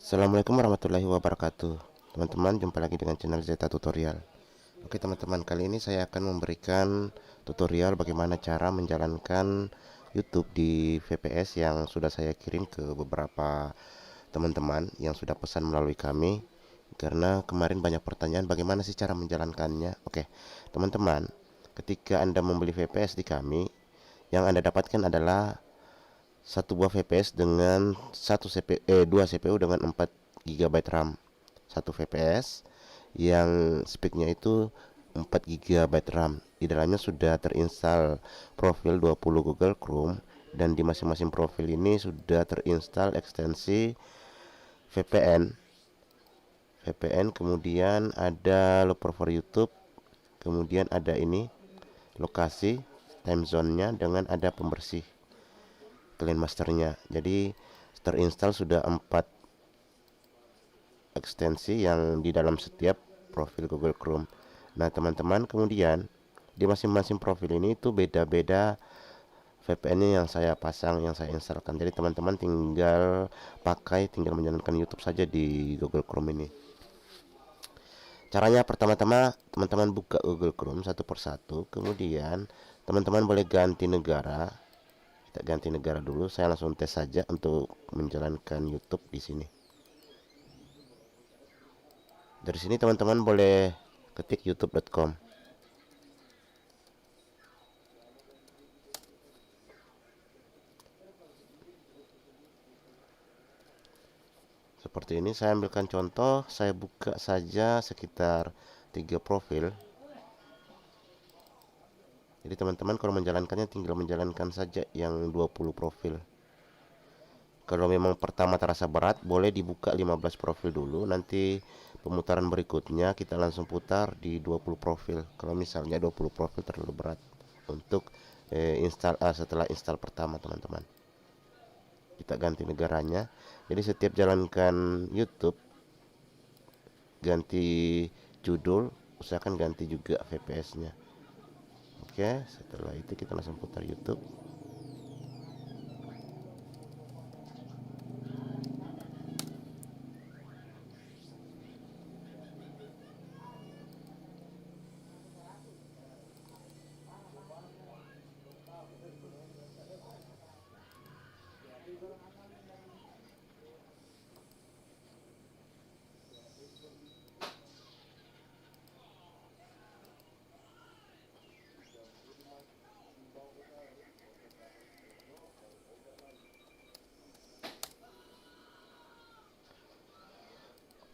Assalamualaikum warahmatullahi wabarakatuh. Teman-teman, jumpa lagi dengan channel Zeta Tutorial. Oke teman-teman, kali ini saya akan memberikan tutorial bagaimana cara menjalankan YouTube di VPS yang sudah saya kirim ke beberapa teman-teman yang sudah pesan melalui kami. Karena kemarin banyak pertanyaan bagaimana sih cara menjalankannya. Oke teman-teman, ketika Anda membeli VPS di kami, yang Anda dapatkan adalah satu buah VPS dengan dua CPU dengan 4 GB RAM. Satu VPS yang speknya itu 4 GB RAM. Di dalamnya sudah terinstal profil 20 Google Chrome, dan di masing-masing profil ini sudah terinstal ekstensi VPN. Kemudian ada looper for YouTube, kemudian ada ini lokasi time zone-nya, dengan ada pembersih clean masternya. Jadi terinstall sudah 4 ekstensi yang di dalam setiap profil Google Chrome. Nah teman-teman, kemudian di masing-masing profil ini itu beda-beda VPN-nya yang saya pasang, yang saya instalkan. Jadi teman-teman tinggal menjalankan YouTube saja di Google Chrome ini. Caranya pertama-tama teman-teman buka Google Chrome satu persatu, kemudian teman-teman boleh ganti negara. Kita ganti negara dulu. Saya langsung tes saja untuk menjalankan YouTube di sini. Dari sini teman-teman boleh ketik youtube.com. Seperti ini, saya ambilkan contoh, saya buka saja sekitar 3 profil. Jadi teman-teman kalau menjalankannya tinggal menjalankan saja yang 20 profil. Kalau memang pertama terasa berat, boleh dibuka 15 profil dulu, nanti pemutaran berikutnya kita langsung putar di 20 profil. Kalau misalnya 20 profil terlalu berat untuk setelah install pertama teman-teman. Kita ganti negaranya. Jadi setiap jalankan YouTube, ganti judul, usahakan ganti juga VPS-nya. Oke, setelah itu kita langsung putar YouTube.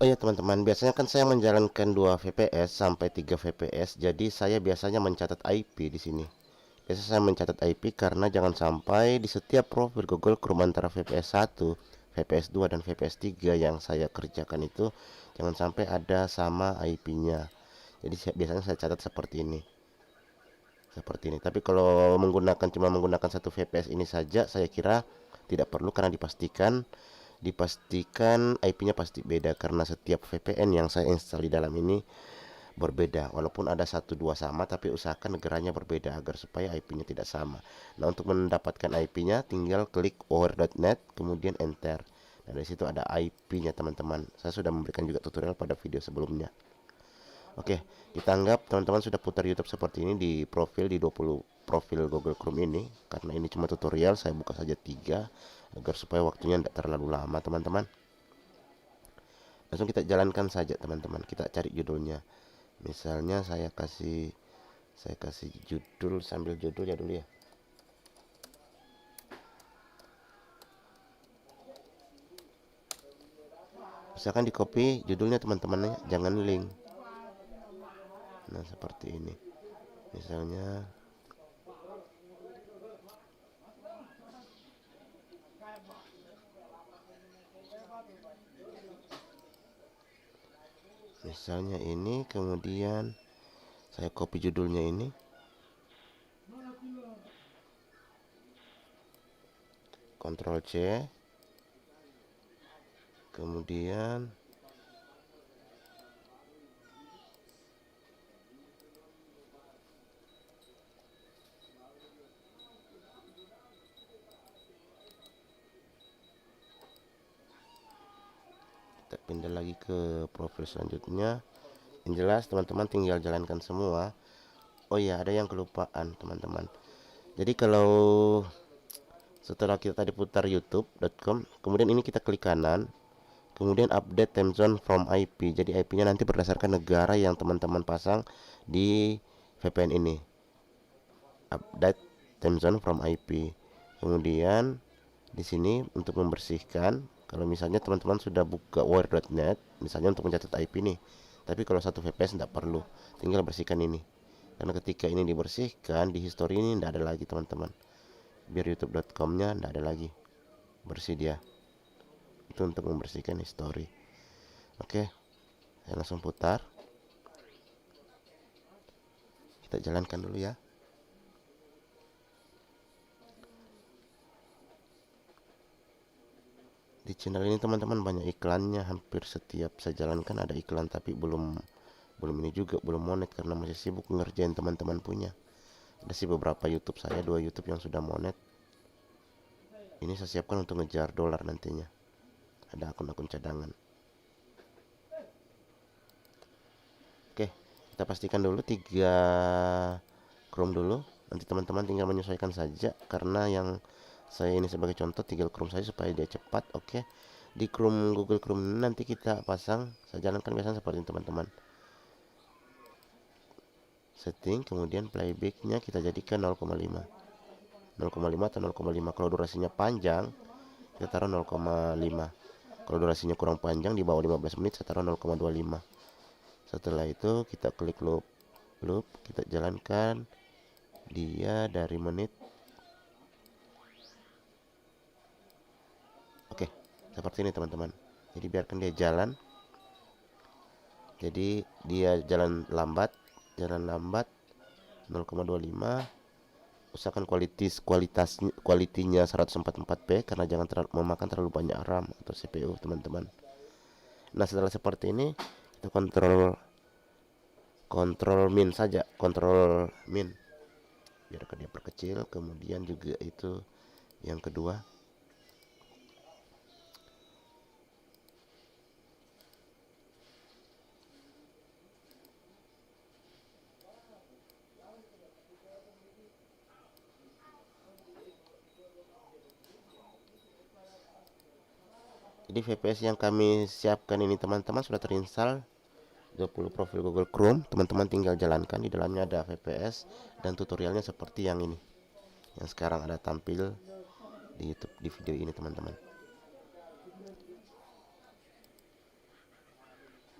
Oh ya teman-teman, biasanya kan saya menjalankan 2 VPS sampai 3 VPS, jadi saya biasanya mencatat IP di sini. Biasanya saya mencatat IP karena jangan sampai di setiap profil Google Chrome antara VPS 1, VPS 2 dan VPS 3 yang saya kerjakan itu jangan sampai ada sama IP-nya. Jadi biasanya saya catat seperti ini. Tapi kalau cuma menggunakan satu VPS ini saja, saya kira tidak perlu, karena dipastikan IP-nya pasti beda, karena setiap VPN yang saya install di dalam ini berbeda. Walaupun ada satu dua sama, tapi usahakan negaranya berbeda agar supaya IP-nya tidak sama. Nah, untuk mendapatkan IP-nya tinggal klik over.net kemudian enter. Nah, dari situ ada IP-nya teman-teman. Saya sudah memberikan juga tutorial pada video sebelumnya. Oke, kita anggap teman-teman sudah putar YouTube seperti ini di 20 profil Google Chrome ini. Karena ini cuma tutorial, saya buka saja 3 agar supaya waktunya tidak terlalu lama teman-teman. Langsung kita jalankan saja teman-teman. Kita cari judulnya. Misalnya saya kasih judul, sambil judul ya dulu ya. Misalkan di copy judulnya teman-teman, jangan link. Nah, seperti ini. Misalnya ini, kemudian saya copy judulnya ini. Ctrl C. Kemudian pindah lagi ke profil selanjutnya. Yang jelas teman-teman tinggal jalankan semua. Oh iya, ada yang kelupaan teman-teman. Jadi kalau setelah kita tadi putar youtube.com, kemudian ini kita klik kanan, kemudian update time zone from IP. Jadi IP-nya nanti berdasarkan negara yang teman-teman pasang di VPN ini. Update time zone from IP. Kemudian di sini untuk membersihkan, kalau misalnya teman-teman sudah buka wire.net, misalnya untuk mencatat IP nih, tapi kalau satu VPS tidak perlu, tinggal bersihkan ini. Karena ketika ini dibersihkan, di history ini tidak ada lagi teman-teman. Biar youtube.com-nya tidak ada lagi, bersih dia. Itu untuk membersihkan history. Oke, saya langsung putar. Kita jalankan dulu ya. Di channel ini teman-teman banyak iklannya, hampir setiap saya jalankan ada iklan, tapi belum ini juga belum monet karena masih sibuk ngerjain teman-teman punya. Ada sih beberapa YouTube saya, 2 YouTube yang sudah monet. Ini saya siapkan untuk ngejar dolar nantinya. Ada akun-akun cadangan. Oke, kita pastikan dulu 3 Chrome dulu. Nanti teman-teman tinggal menyesuaikan saja, karena yang saya ini sebagai contoh 3 Chrome saya supaya dia cepat. Oke, di Chrome Google Chrome ini nanti kita pasang, saya jalankan biasanya seperti ini teman-teman. Setting, kemudian playbacknya kita jadikan 0,5 atau 0,5. Kalau durasinya panjang kita taruh 0,5. Kalau durasinya kurang panjang di bawah 15 menit saya taruh 0,25. Setelah itu kita klik loop, kita jalankan dia dari menit. Oke, seperti ini teman-teman. Jadi biarkan dia jalan. Jadi dia jalan lambat 0,25. Usahakan kualitinya 144p, karena jangan memakan terlalu banyak RAM atau CPU teman-teman. Nah, setelah seperti ini kita kontrol min saja, kontrol min, biarkan dia perkecil. Kemudian juga itu yang kedua, jadi VPS yang kami siapkan ini teman-teman sudah terinstall 20 profil Google Chrome. Teman-teman tinggal jalankan, di dalamnya ada VPS dan tutorialnya seperti yang ini, yang sekarang ada tampil di YouTube di video ini teman-teman.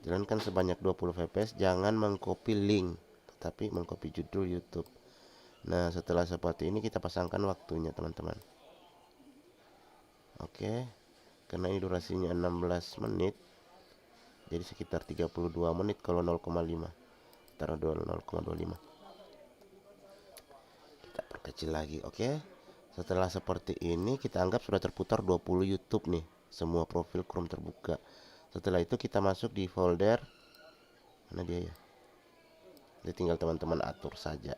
Jalankan sebanyak 20 VPS, jangan mengcopy link, tetapi mengcopy judul YouTube. Nah, setelah seperti ini kita pasangkan waktunya teman-teman. Oke, karena ini durasinya 16 menit, jadi sekitar 32 menit kalau 0,5. Taruh 0,25. Kita perkecil lagi. Oke, setelah seperti ini kita anggap sudah terputar 20 YouTube nih, semua profil Chrome terbuka. Setelah itu kita masuk di folder, mana dia ya, jadi tinggal teman-teman atur saja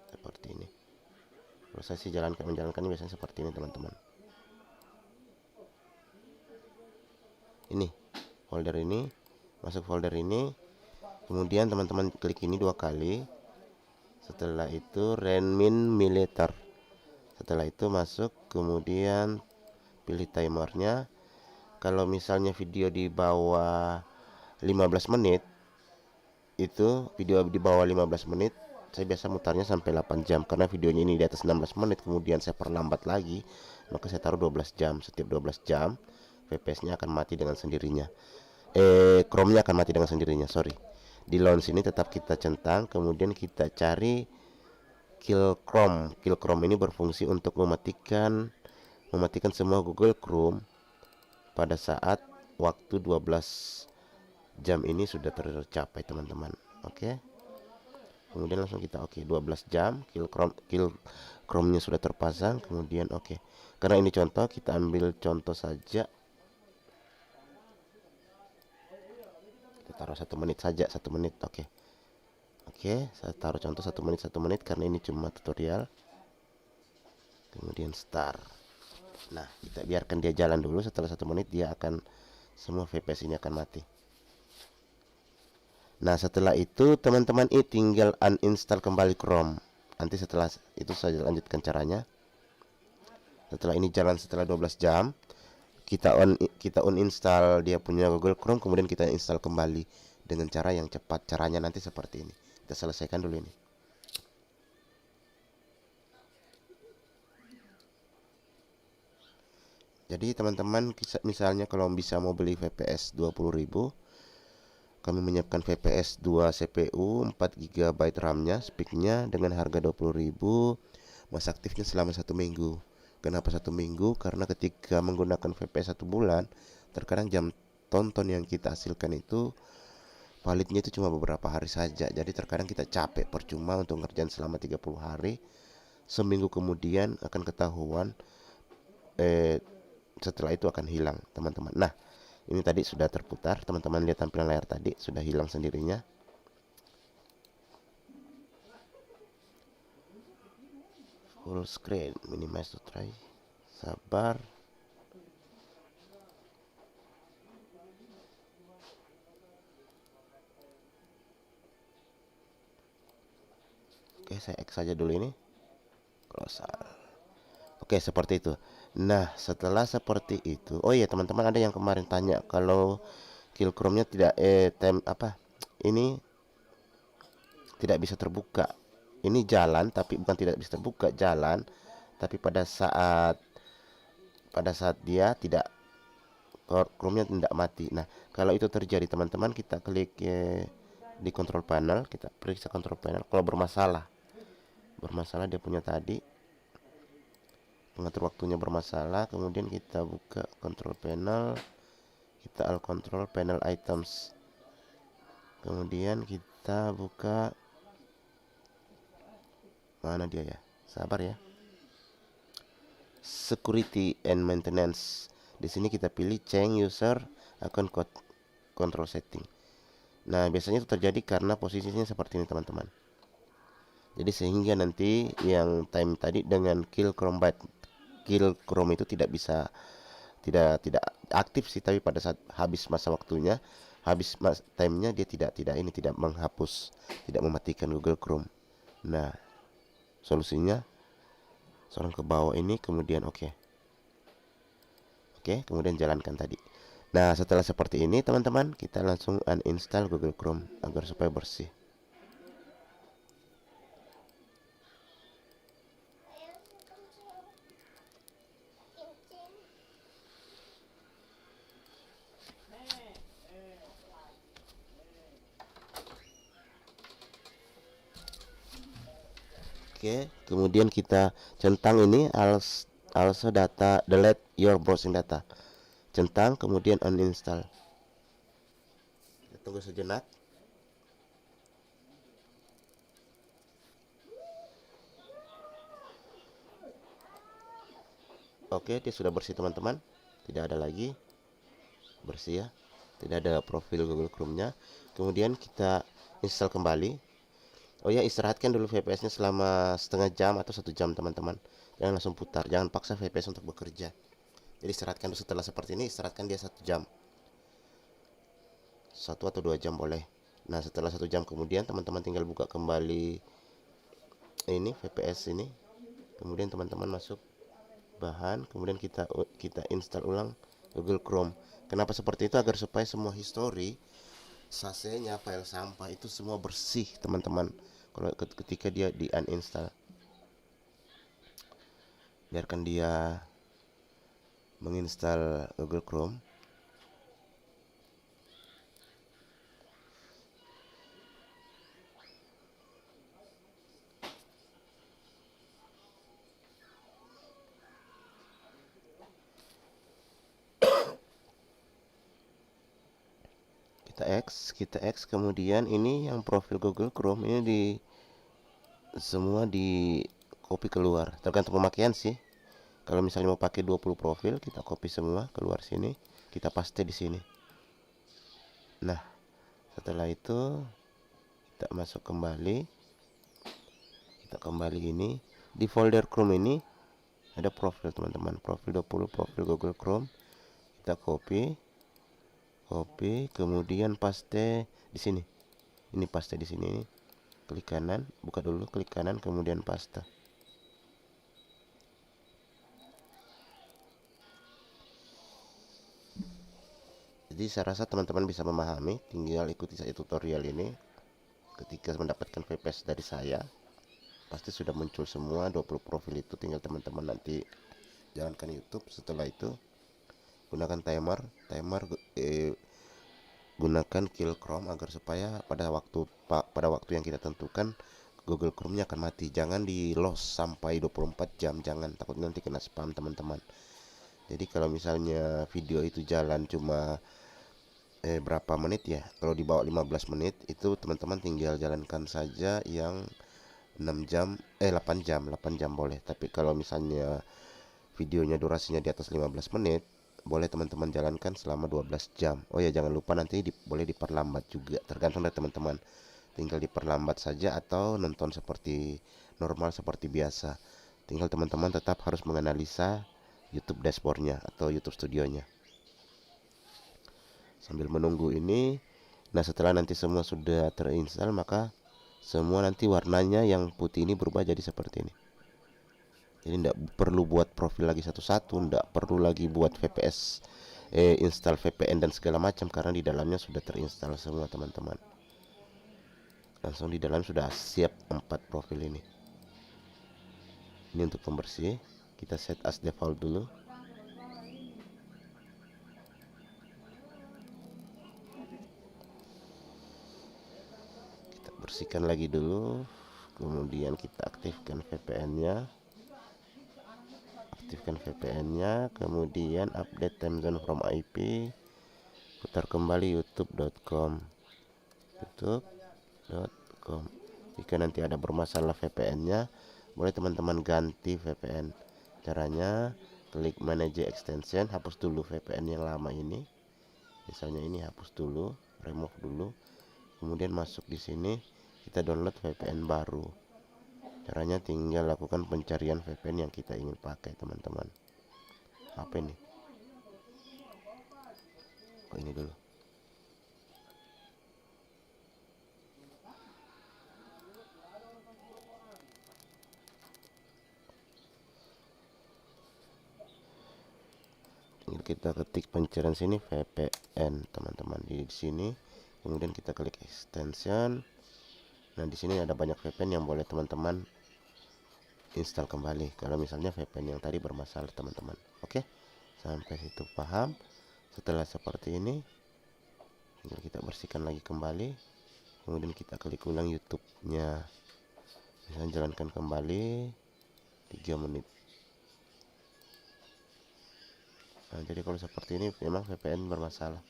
seperti ini. Proses menjalankan biasanya seperti ini teman-teman. Ini folder ini, masuk folder ini, kemudian teman-teman klik ini 2 kali. Setelah itu Renmin Militer. Setelah itu masuk, kemudian pilih timernya. Kalau misalnya video di bawah 15 menit, itu video di bawah 15 menit saya biasa mutarnya sampai 8 jam, karena videonya ini di atas 16 menit kemudian saya perlambat lagi, maka saya taruh 12 jam. Setiap 12 jam VPS-nya akan mati dengan sendirinya. Chrome-nya akan mati dengan sendirinya, sorry. Di launch ini tetap kita centang, kemudian kita cari kill Chrome. Kill Chrome ini berfungsi untuk mematikan semua Google Chrome pada saat waktu 12 jam ini sudah tercapai teman-teman. Oke, kemudian langsung kita 12 jam kill Chrome-nya sudah terpasang. Kemudian karena ini contoh, kita ambil contoh saja, kita taruh 1 menit saja, 1 menit. Oke, saya taruh contoh 1 menit karena ini cuma tutorial. Kemudian start. Nah, kita biarkan dia jalan dulu. Setelah 1 menit dia akan semua VPS ini akan mati. Nah, setelah itu teman-teman ini tinggal uninstall kembali Chrome. Nanti setelah itu saya lanjutkan caranya. Setelah ini jalan setelah 12 jam, kita uninstall dia punya Google Chrome, kemudian kita install kembali dengan cara yang cepat. Caranya nanti seperti ini. Kita selesaikan dulu ini. Jadi teman-teman, misalnya kalau bisa mau beli VPS 20.000, kami menyiapkan VPS 2 CPU 4 GB RAM-nya, speaknya dengan harga 20.000, masa aktifnya selama 1 minggu. Kenapa 1 minggu? Karena ketika menggunakan VPS 1 bulan, terkadang jam tonton yang kita hasilkan itu validnya itu cuma beberapa hari saja. Jadi terkadang kita capek percuma untuk ngerjain selama 30 hari. Seminggu kemudian akan ketahuan, setelah itu akan hilang teman-teman. Nah, ini tadi sudah terputar, teman-teman lihat tampilan layar tadi sudah hilang sendirinya. Full screen, minimize to try. Sabar. Oke, saya X saja dulu ini. Close. Oke, seperti itu. Nah, setelah seperti itu, oh iya teman-teman, ada yang kemarin tanya kalau kill Chrome-nya tidak ini tidak bisa terbuka. Ini jalan tapi bukan tidak bisa terbuka, jalan tapi pada saat dia tidak, Chrome-nya tidak mati. Nah, kalau itu terjadi teman-teman, kita klik di control panel, kita periksa control panel. Kalau bermasalah dia punya tadi pengatur waktunya bermasalah, kemudian kita buka control panel, kita al control panel items, kemudian kita buka mana dia ya, sabar ya, security and maintenance. Di sini kita pilih change user account control setting. Nah, biasanya itu terjadi karena posisinya seperti ini teman-teman. Jadi sehingga nanti yang time tadi dengan kill Chrome itu tidak bisa, tidak aktif sih, tapi pada saat habis masa waktunya, timenya dia tidak menghapus, tidak mematikan Google Chrome. Nah, solusinya sorong ke bawah ini, kemudian oke, kemudian jalankan tadi. Nah, setelah seperti ini teman-teman, kita langsung uninstall Google Chrome agar supaya bersih. Oke, kemudian kita centang ini also data, delete your browsing data. Centang, kemudian uninstall. Kita tunggu sejenak. Oke, dia sudah bersih teman-teman. Tidak ada lagi, bersih ya. Tidak ada profil Google Chrome-nya. Kemudian kita install kembali. Oh ya, istirahatkan dulu VPS-nya selama setengah jam atau 1 jam teman-teman. Jangan langsung putar, jangan paksa VPS untuk bekerja. Jadi istirahatkan dulu. Setelah seperti ini, istirahatkan dia 1 jam, 1 atau 2 jam boleh. Nah, setelah 1 jam kemudian teman-teman tinggal buka kembali ini VPS ini. Kemudian teman-teman masuk bahan, kemudian kita install ulang Google Chrome. Kenapa seperti itu? Agar supaya semua history sasenya, file sampah itu semua bersih teman-teman. Kalau ketika dia di uninstall, biarkan dia menginstal Google Chrome. Kita X, kemudian ini yang profil Google Chrome ini semua di copy keluar, tergantung pemakaian sih. Kalau misalnya mau pakai 20 profil, kita copy semua keluar sini, kita paste di sini. Nah, setelah itu kita masuk kembali, kita kembali ini di folder Chrome ini ada profil teman-teman, profil 20, profil Google Chrome. Kita copy, copy, kemudian paste di sini. Ini paste di sini, klik kanan, buka dulu, klik kanan, kemudian paste. Jadi saya rasa teman-teman bisa memahami, tinggal ikuti saja tutorial ini. Ketika mendapatkan VPS dari saya, pasti sudah muncul semua 20 profil itu, tinggal teman-teman nanti jalankan YouTube. Setelah itu gunakan timer, gunakan kill Chrome agar supaya pada waktu yang kita tentukan Google Chrome-nya akan mati. Jangan di loss sampai 24 jam, jangan, takut nanti kena spam teman-teman. Jadi kalau misalnya video itu jalan cuma berapa menit ya, kalau di bawah 15 menit itu teman-teman tinggal jalankan saja yang 6 jam 8 jam 8 jam boleh. Tapi kalau misalnya videonya durasinya di atas 15 menit, boleh teman-teman jalankan selama 12 jam. Oh ya, jangan lupa nanti boleh diperlambat juga, tergantung dari teman-teman. Tinggal diperlambat saja atau nonton seperti normal seperti biasa. Tinggal teman-teman tetap harus menganalisa YouTube dashboardnya atau YouTube studionya. Sambil menunggu ini, nah setelah nanti semua sudah terinstall, maka semua nanti warnanya yang putih ini berubah jadi seperti ini. Jadi tidak perlu buat profil lagi satu-satu, tidak perlu lagi buat VPS, install VPN dan segala macam, karena di dalamnya sudah terinstall semua teman-teman. Langsung di dalam sudah siap 4 profil ini. Ini untuk pembersih, kita set as default dulu. Kita bersihkan lagi dulu, kemudian kita aktifkan VPN-nya, kemudian update time zone from IP, putar kembali youtube.com. Jika nanti ada bermasalah VPN-nya, boleh teman-teman ganti VPN. Caranya klik manage extension, hapus dulu VPN yang lama ini. Misalnya ini hapus dulu, remove dulu. Kemudian masuk di sini, kita download VPN baru. Caranya tinggal lakukan pencarian VPN yang kita ingin pakai teman-teman. Apa ini? Oh, ini dulu. Tinggal kita ketik pencarian sini VPN teman-teman di sini. Kemudian kita klik extension. Nah, di sini ada banyak VPN yang boleh teman-teman install kembali kalau misalnya VPN yang tadi bermasalah teman-teman. Oke, sampai situ paham. Setelah seperti ini, tinggal kita bersihkan lagi kembali, kemudian kita klik ulang YouTube-nya, misalnya jalankan kembali 3 menit. Nah, jadi kalau seperti ini memang VPN bermasalah.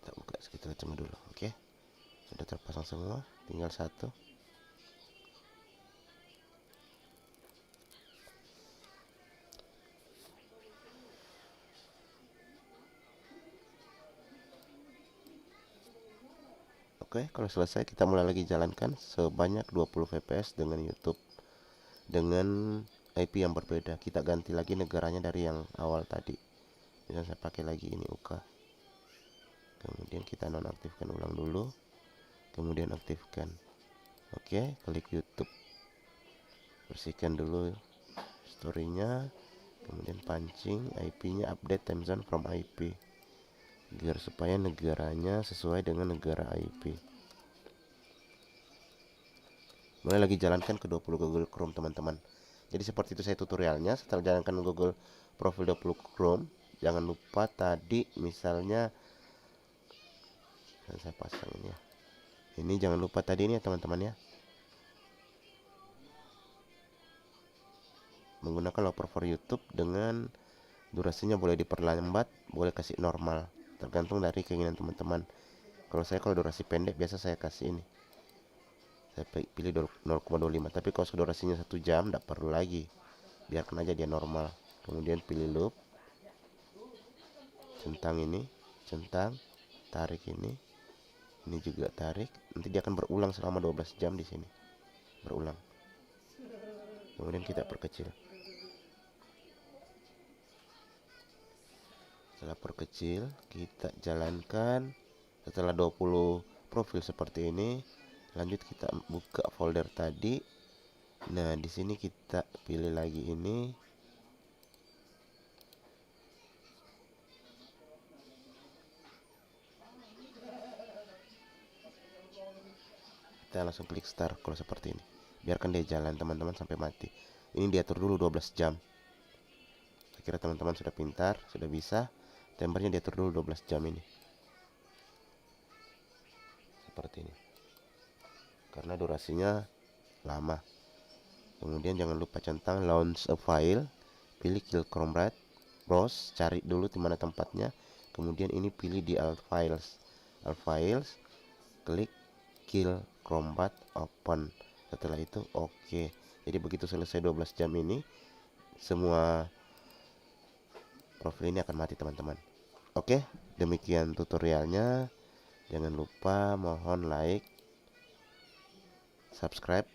Kita buka sekitar cuma dulu. Oke, sudah terpasang semua, tinggal satu. Oke, kalau selesai kita mulai lagi jalankan sebanyak 20 fps dengan YouTube dengan IP yang berbeda. Kita ganti lagi negaranya dari yang awal tadi. Misalnya saya pakai lagi ini UK. Kemudian kita nonaktifkan ulang dulu. Kemudian aktifkan. Oke, klik YouTube. Bersihkan dulu storynya. Kemudian pancing IP-nya, update time zone from IP. Biar supaya negaranya sesuai dengan negara IP. Mulai lagi jalankan ke 20 Google Chrome teman-teman. Jadi seperti itu saya tutorialnya. Setelah jalankan Google profil 20 Chrome, jangan lupa tadi misalnya saya pasang ini ya. Ini jangan lupa tadi ini ya teman-teman ya, menggunakan Loper for YouTube dengan durasinya boleh diperlambat, boleh kasih normal, tergantung dari keinginan teman-teman. Kalau durasi pendek biasa saya kasih ini, saya pilih 0,25. Tapi kalau durasinya 1 jam tidak perlu lagi, biarkan aja dia normal. Kemudian pilih loop, centang ini, tarik ini juga tarik. Nanti dia akan berulang selama 12 jam di sini, berulang. Kemudian kita perkecil Setelah perkecil, kita jalankan. Setelah 20 profil seperti ini, lanjut kita buka folder tadi. Nah, di sini kita pilih lagi ini. Kita langsung klik start kalau seperti ini. Biarkan dia jalan teman-teman sampai mati. Ini diatur dulu 12 jam. Saya kira teman-teman sudah pintar, sudah bisa. Timernya diatur dulu 12 jam ini. Seperti ini. Karena durasinya lama. Kemudian jangan lupa centang launch a file, pilih kill Chromebrat, browse, cari dulu di mana tempatnya. Kemudian ini pilih di alt files, klik kill Chromebrat, open. Setelah itu oke. Jadi begitu selesai 12 jam ini, semua profil ini akan mati teman-teman. Oke, demikian tutorialnya. Jangan lupa mohon like, subscribe,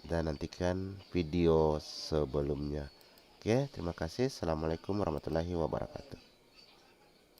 dan nantikan video sebelumnya. Oke, terima kasih. Assalamualaikum warahmatullahi wabarakatuh.